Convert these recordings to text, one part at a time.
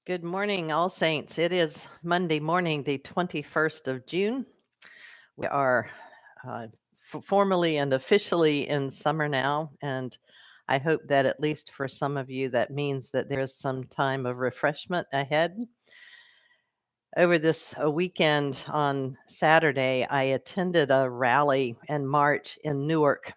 Good morning, All Saints. It is Monday morning, the 21st of June. We are uh, formally and officially in summer now, and I hope that at least for some of you, that means that there is some time of refreshment ahead. Over this weekend on Saturday, I attended a rally and march in Newark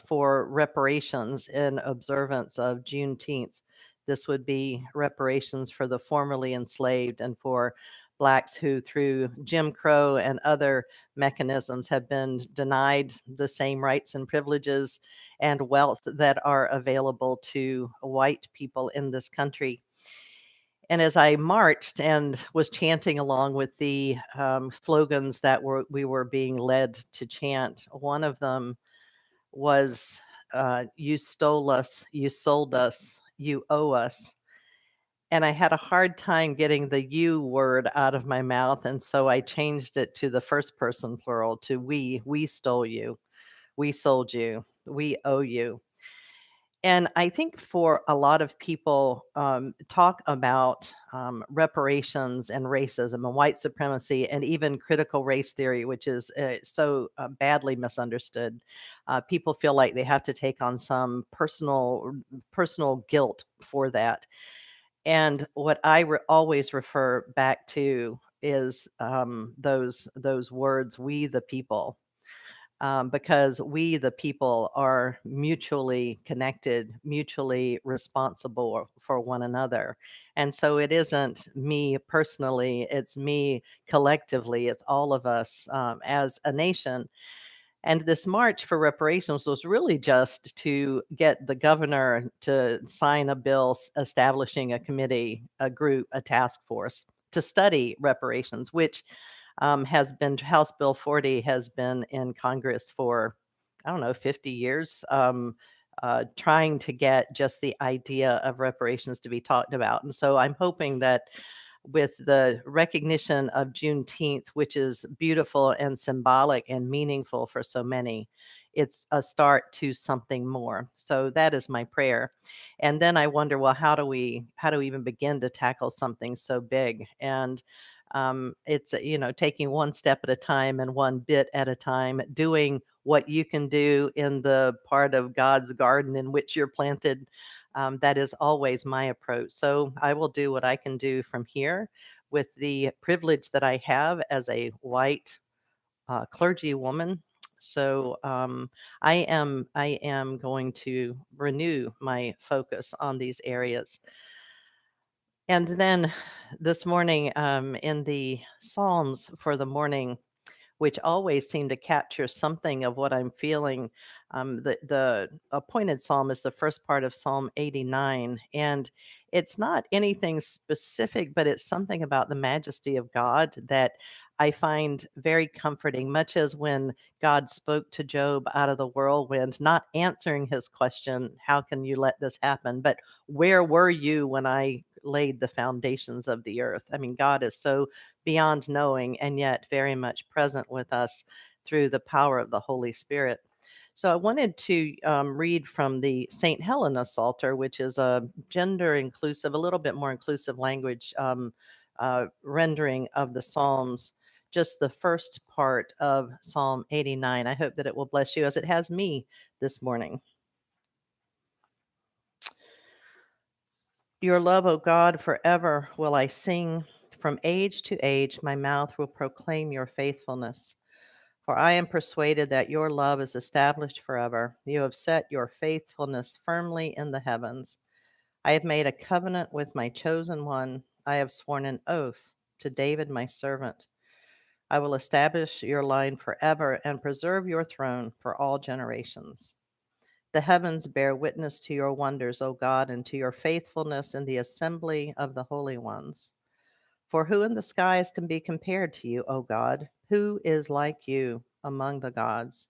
for reparations in observance of Juneteenth. This would be reparations for the formerly enslaved and for Blacks who, through Jim Crow and other mechanisms, have been denied the same rights and privileges and wealth that are available to white people in this country. And as I marched and was chanting along with the slogans that we were being led to chant, one of them was "You stole us, you sold us, you owe us." And I had a hard time getting the "you" word out of my mouth, and so I changed it to the first person plural to "we." We stole you, we sold you, we owe you. And I think for a lot of people, talk about reparations and racism and white supremacy and even critical race theory, which is so badly misunderstood. People feel like they have to take on some personal guilt for that. And what I always refer back to is those words, "we the people." Because we, the people, are mutually connected, mutually responsible for one another. And so it isn't me personally, it's me collectively, it's all of us as a nation. And this march for reparations was really just to get the governor to sign a bill establishing a committee, a group, a task force to study reparations, which has been House Bill 40 has been in Congress for, I don't know, 50 years, trying to get just the idea of reparations to be talked about. And so I'm hoping that with the recognition of Juneteenth, which is beautiful and symbolic and meaningful for so many, it's a start to something more. So that is my prayer. And then I wonder, well, how do we even begin to tackle something so big? And it's taking one step at a time and one bit at a time, doing what you can do in the part of God's garden in which you're planted. That is always my approach. So I will do what I can do from here with the privilege that I have as a white clergy woman. So I am going to renew my focus on these areas. And then this morning, in the Psalms for the morning, which always seem to capture something of what I'm feeling. The appointed psalm is the first part of Psalm 89, and it's not anything specific, but it's something about the majesty of God that I find very comforting, much as when God spoke to Job out of the whirlwind, not answering his question, "How can you let this happen?" but "Where were you when I laid the foundations of the earth?" I mean, God is so beyond knowing and yet very much present with us through the power of the Holy Spirit. So I wanted to read from the St. Helena Psalter, which is a gender inclusive, a little bit more inclusive language rendering of the Psalms, just the first part of Psalm 89. I hope that it will bless you as it has me this morning. Your love, O God, forever will I sing. From age to age, my mouth will proclaim your faithfulness. For I am persuaded that your love is established forever. You have set your faithfulness firmly in the heavens. I have made a covenant with my chosen one. I have sworn an oath to David, my servant. I will establish your line forever and preserve your throne for all generations. The heavens bear witness to your wonders, O God, and to your faithfulness in the assembly of the holy ones. For who in the skies can be compared to you, O God? Who is like you among the gods?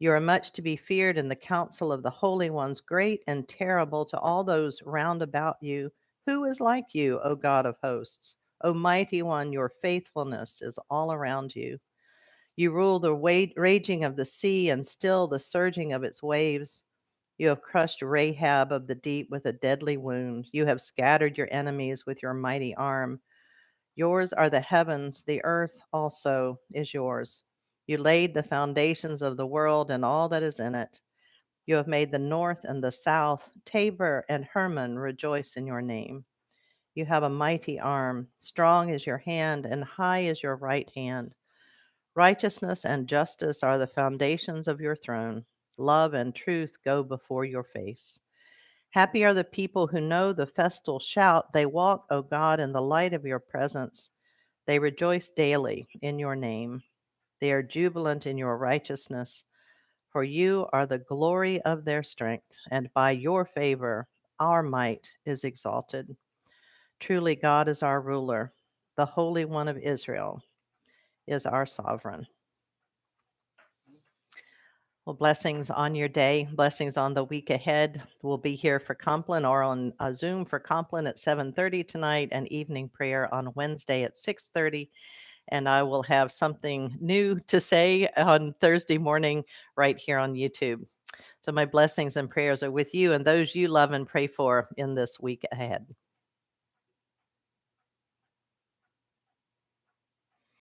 You are much to be feared in the council of the holy ones, great and terrible to all those round about you. Who is like you, O God of hosts? O mighty one, your faithfulness is all around you. You rule the raging of the sea and still the surging of its waves. You have crushed Rahab of the deep with a deadly wound. You have scattered your enemies with your mighty arm. Yours are the heavens, the earth also is yours. You laid the foundations of the world and all that is in it. You have made the north and the south, Tabor and Hermon rejoice in your name. You have a mighty arm, strong is your hand, and high is your right hand. Righteousness and justice are the foundations of your throne. Love and truth go before your face. Happy are the people who know the festal shout. They walk, O God, in the light of your presence. They rejoice daily in your name. They are jubilant in your righteousness, for you are the glory of their strength, and by your favor our might is exalted. Truly, God is our ruler. The Holy One of Israel is our sovereign. Well, blessings on your day, blessings on the week ahead. We'll be here for Compline or on Zoom for Compline at 7:30 tonight and evening prayer on Wednesday at 6:30. And I will have something new to say on Thursday morning right here on YouTube. So my blessings and prayers are with you and those you love and pray for in this week ahead.